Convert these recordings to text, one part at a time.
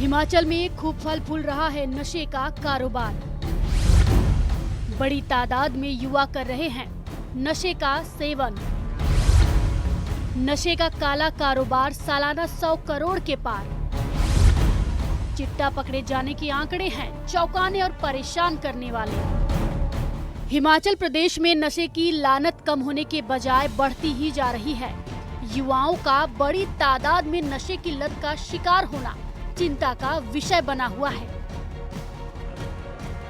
हिमाचल में खूब फल फूल रहा है नशे का कारोबार। बड़ी तादाद में युवा कर रहे हैं नशे का सेवन। नशे का काला कारोबार सालाना 100 करोड़ के पार। चिट्टा पकड़े जाने के आंकड़े हैं चौंकाने और परेशान करने वाले। हिमाचल प्रदेश में नशे की लानत कम होने के बजाय बढ़ती ही जा रही है। युवाओं का बड़ी तादाद में नशे की लत का शिकार होना चिंता का विषय बना हुआ है।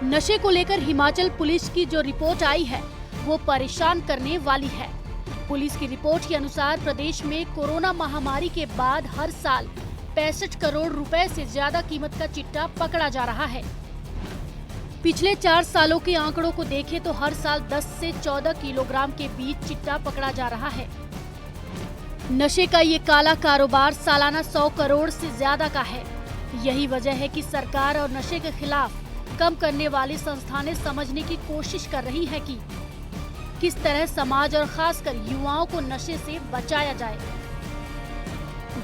नशे को लेकर हिमाचल पुलिस की जो रिपोर्ट आई है वो परेशान करने वाली है। पुलिस की रिपोर्ट के अनुसार प्रदेश में कोरोना महामारी के बाद हर साल 65 करोड़ रुपए से ज्यादा कीमत का चिट्टा पकड़ा जा रहा है। पिछले 4 सालों के आंकड़ों को देखें तो हर साल 10 से 14 किलोग्राम के बीच चिट्टा पकड़ा जा रहा है। नशे का ये काला कारोबार सालाना 100 करोड़ से ज्यादा का है। यही वजह है कि सरकार और नशे के खिलाफ कम करने वाली संस्थानें समझने की कोशिश कर रही है कि किस तरह समाज और खासकर युवाओं को नशे से बचाया जाए।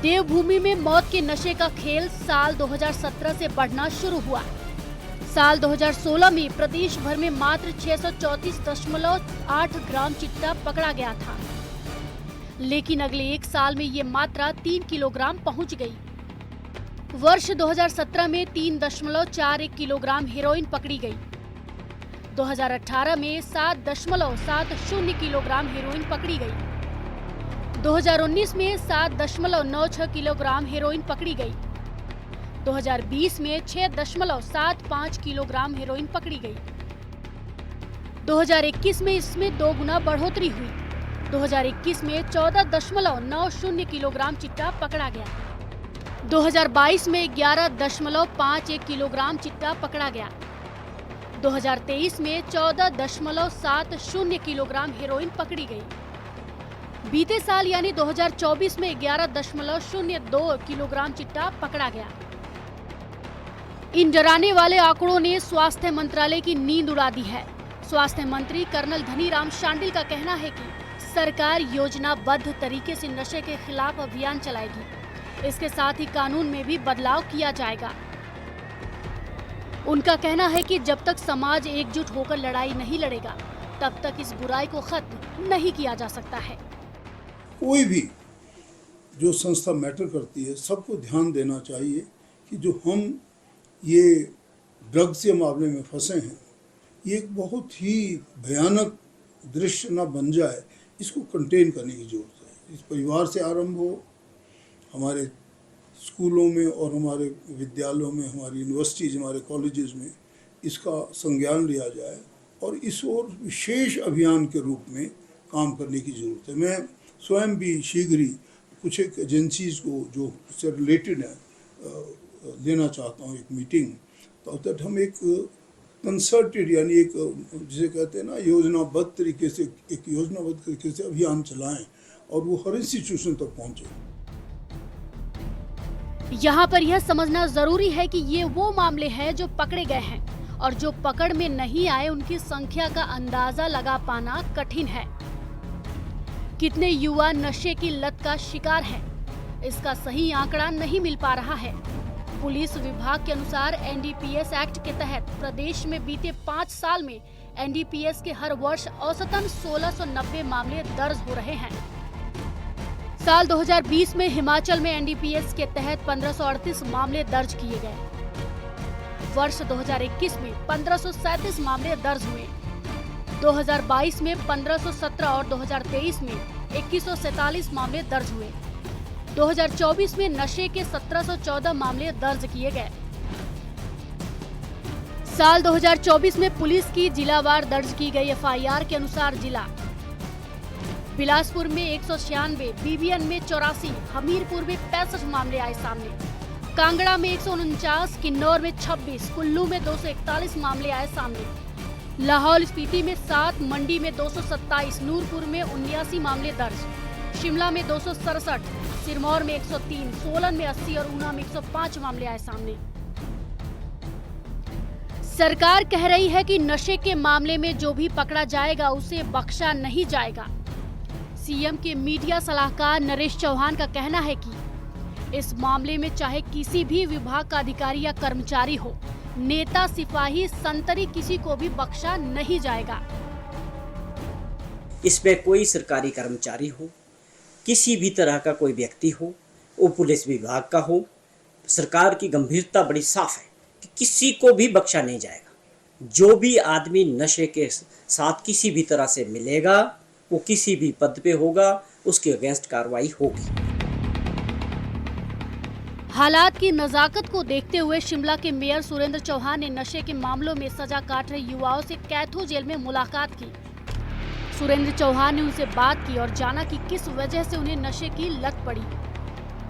देवभूमि में मौत के नशे का खेल साल 2017 से बढ़ना शुरू हुआ। साल 2016 में प्रदेश भर में मात्र 634.8 ग्राम चिट्टा पकड़ा गया था, लेकिन अगले एक साल में ये मात्रा 3 किलोग्राम पहुंच गई। वर्ष 2017 में 3.41 किलोग्राम हेरोइन पकड़ी गई। 2018 में 7.70 किलोग्राम हेरोइन पकड़ी गई। 2019 में 7.96 किलोग्राम हेरोइन पकड़ी गई। 2020 में 6.75 किलोग्राम हेरोइन पकड़ी गई। 2021 में इसमें 2 गुना बढ़ोतरी हुई। 2021 में 14.90 किलोग्राम चिट्टा पकड़ा गया। 2022 में 11.51 किलोग्राम चिट्टा पकड़ा गया। 2023 में 14.70 किलोग्राम हेरोइन पकड़ी गई। बीते साल यानी 2024 में 11.02 किलोग्राम चिट्टा पकड़ा गया। इन डराने वाले आंकड़ों ने स्वास्थ्य मंत्रालय की नींद उड़ा दी है। स्वास्थ्य मंत्री कर्नल धनीराम शांडिल का कहना है कि सरकार योजनाबद्ध तरीके से नशे के खिलाफ अभियान चलाएगी। इसके साथ ही कानून में भी बदलाव किया जाएगा। उनका कहना है कि जब तक समाज एकजुट होकर लड़ाई नहीं लड़ेगा तब तक इस बुराई को खत्म नहीं किया जा सकता है। कोई भी जो संस्था मैटर करती है सबको ध्यान देना चाहिए कि जो हम ये ड्रग्स के मामले में फंसे हैं, ये एक बहुत ही भयानक दृश्य न बन जाए, इसको कंटेन करने की जरूरत है। इस परिवार से आरंभ हो, हमारे स्कूलों में और हमारे विद्यालयों में, हमारी यूनिवर्सिटीज़, हमारे कॉलेजेस में इसका संज्ञान लिया जाए और इस ओर विशेष अभियान के रूप में काम करने की ज़रूरत है। मैं स्वयं भी शीघ्र ही कुछ एक एजेंसीज़ को जो उससे रिलेटेड है लेना चाहता हूँ एक मीटिंग, तो दैट हम एक कंसर्टेड यानी एक जिसे कहते हैं ना योजनाबद्ध तरीके से अभियान चलाएं और वो हर इंस्टीट्यूशन तक पहुँचे। यहाँ पर यह समझना जरूरी है कि ये वो मामले हैं जो पकड़े गए हैं और जो पकड़ में नहीं आए उनकी संख्या का अंदाजा लगा पाना कठिन है। कितने युवा नशे की लत का शिकार हैं, इसका सही आंकड़ा नहीं मिल पा रहा है। पुलिस विभाग के अनुसार एनडीपीएस एक्ट के तहत प्रदेश में बीते 5 साल में एनडीपीएस के हर वर्ष औसतन 1690 मामले दर्ज हो रहे हैं। साल 2020 में हिमाचल में एनडीपीएस के तहत 1538 मामले दर्ज किए गए। वर्ष 2021 में 1537 मामले दर्ज हुए। 2022 में 1517 और 2023 में 2147 मामले दर्ज हुए। 2024 में नशे के 1714 मामले दर्ज किए गए। साल 2024 में पुलिस की जिलावार दर्ज की गई एफआईआर के अनुसार जिला बिलासपुर में 196, बीबीएन में 84, हमीरपुर में 65 मामले आए सामने। कांगड़ा में 149, किन्नौर में 26, कुल्लू में 241 मामले आए सामने। लाहौल स्पीति में 7, मंडी में 227, नूरपुर में 79 मामले दर्ज। शिमला में 267, सिरमौर में 103, सोलन में 80 और ऊना में 105 मामले आए सामने। सरकार कह रही है कि नशे के मामले में जो भी पकड़ा जाएगा उसे बख्शा नहीं जाएगा। सीएम के मीडिया सलाहकार नरेश चौहान का कहना है कि इस मामले में चाहे किसी भी विभाग का अधिकारी या कर्मचारी हो, नेता, सिपाही, संतरी, किसी को भी बख्शा नहीं जाएगा। इसमें कोई सरकारी कर्मचारी हो, किसी भी तरह का कोई व्यक्ति हो, वो पुलिस विभाग का हो, सरकार की गंभीरता बड़ी साफ है कि किसी को भी बख्शा नहीं जाएगा। जो भी आदमी नशे के साथ किसी भी तरह से मिलेगा, वो किसी भी पद पे होगा, उसके अगेंस्ट कार्रवाई होगी। हालात की नजाकत को देखते हुए शिमला के मेयर सुरेंद्र चौहान ने नशे के मामलों में सजा काट रहे युवाओं से कैथू जेल में मुलाकात की। सुरेंद्र चौहान ने उनसे बात की और जाना कि किस वजह से उन्हें नशे की लत पड़ी।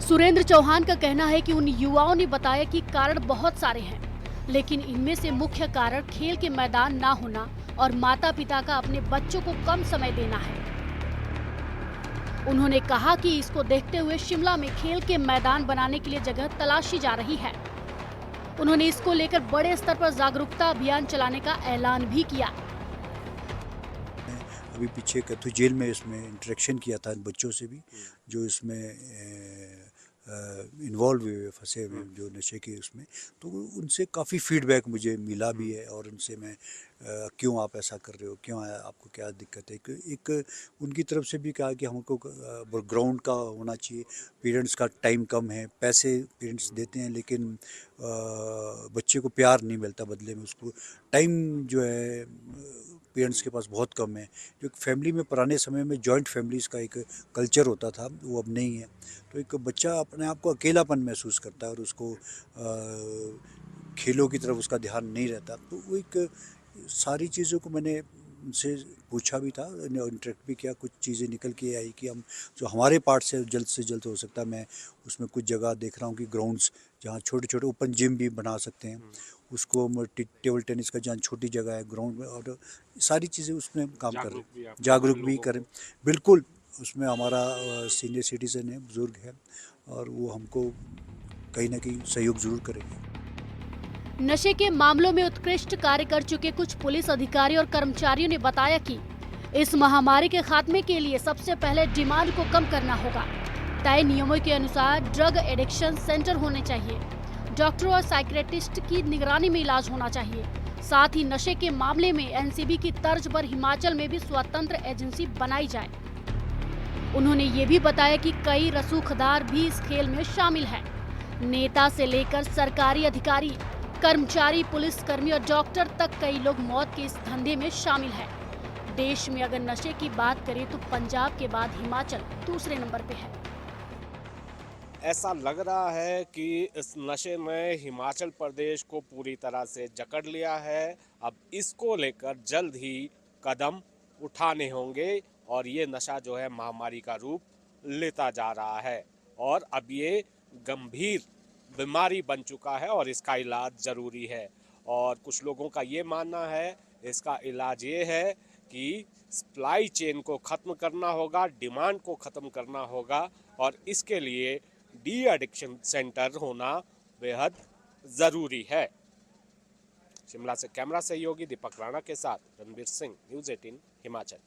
सुरेंद्र चौहान का कहना है कि उन युवाओं ने बताया कि कारण बहुत सारे हैं, लेकिन इनमें से मुख्य कारण खेल के मैदान ना होना और माता पिता का अपने बच्चों को कम समय देना है। उन्होंने कहा कि इसको देखते हुए शिमला में खेल के मैदान बनाने के लिए जगह तलाशी जा रही है। उन्होंने इसको लेकर बड़े स्तर पर जागरूकता अभियान चलाने का ऐलान भी किया। अभी पीछे कैथू जेल में इसमें इंटरेक्शन किया था बच्चों से भी, जो इसमें इन्वॉल्व हुए फंसे हुए जो नशे के उसमें, तो उनसे काफ़ी फीडबैक मुझे मिला भी है। और उनसे मैं क्यों आप ऐसा कर रहे हो, क्यों आपको क्या दिक्कत है, एक उनकी तरफ से भी कहा कि हमको ग्राउंड का होना चाहिए, पेरेंट्स का टाइम कम है, पैसे पेरेंट्स देते हैं लेकिन बच्चे को प्यार नहीं मिलता बदले में, उसको टाइम जो है पेरेंट्स के पास बहुत कम है। जो फैमिली में पुराने समय में जॉइंट फैमिलीज़ का एक कल्चर होता था, वो अब नहीं है। तो एक बच्चा अपने आप को अकेलापन महसूस करता है और उसको खेलों की तरफ उसका ध्यान नहीं रहता। तो वो एक सारी चीज़ों को मैंने उनसे पूछा भी था, इंटरेक्ट भी किया, कुछ चीज़ें निकल के आई कि हम जो हमारे पार्ट से जल्द हो सकता है। मैं उसमें कुछ जगह देख रहा हूँ कि ग्राउंड्स जहाँ छोटे छोटे ओपन जिम भी बना सकते हैं, उसको टेबल टेनिस का जहाँ छोटी जगह है ग्राउंड में, और सारी चीज़ें उसमें काम कर रहे हैं, जागरूक भी करें। बिल्कुल, उसमें हमारा सीनियर सिटीज़न है, बुज़ुर्ग है, और वो हमको कहीं ना कहीं सहयोग ज़रूर करेंगे। नशे के मामलों में उत्कृष्ट कार्य कर चुके कुछ पुलिस अधिकारी और कर्मचारियों ने बताया कि इस महामारी के खात्मे के लिए सबसे पहले डिमांड को कम करना होगा। तय नियमों के अनुसार ड्रग एडिक्शन सेंटर होने चाहिए, डॉक्टर और साइकियाट्रिस्ट की निगरानी में इलाज होना चाहिए। साथ ही नशे के मामले में एनसीबी की तर्ज पर हिमाचल में भी स्वतंत्र एजेंसी बनाई जाए। उन्होंने ये भी बताया कि कई रसूखदार भी इस खेल में शामिल हैं। नेता से लेकर सरकारी अधिकारी, कर्मचारी, पुलिसकर्मी और डॉक्टर तक कई लोग मौत के इस धंधे में शामिल हैं। देश में अगर नशे की बात करें तो पंजाब के बाद हिमाचल दूसरे नंबर पे है। ऐसा लग रहा है कि इस नशे ने हिमाचल प्रदेश को पूरी तरह से जकड़ लिया है। अब इसको लेकर जल्द ही कदम उठाने होंगे और ये नशा जो है महामारी का रूप लेता जा रहा है और अब ये गंभीर बीमारी बन चुका है और इसका इलाज ज़रूरी है। और कुछ लोगों का ये मानना है इसका इलाज ये है कि सप्लाई चेन को ख़त्म करना होगा, डिमांड को ख़त्म करना होगा और इसके लिए डी एडिक्शन सेंटर होना बेहद ज़रूरी है। शिमला से कैमरा सहयोगी दीपक राणा के साथ रणवीर सिंह, न्यूज़ 18 हिमाचल।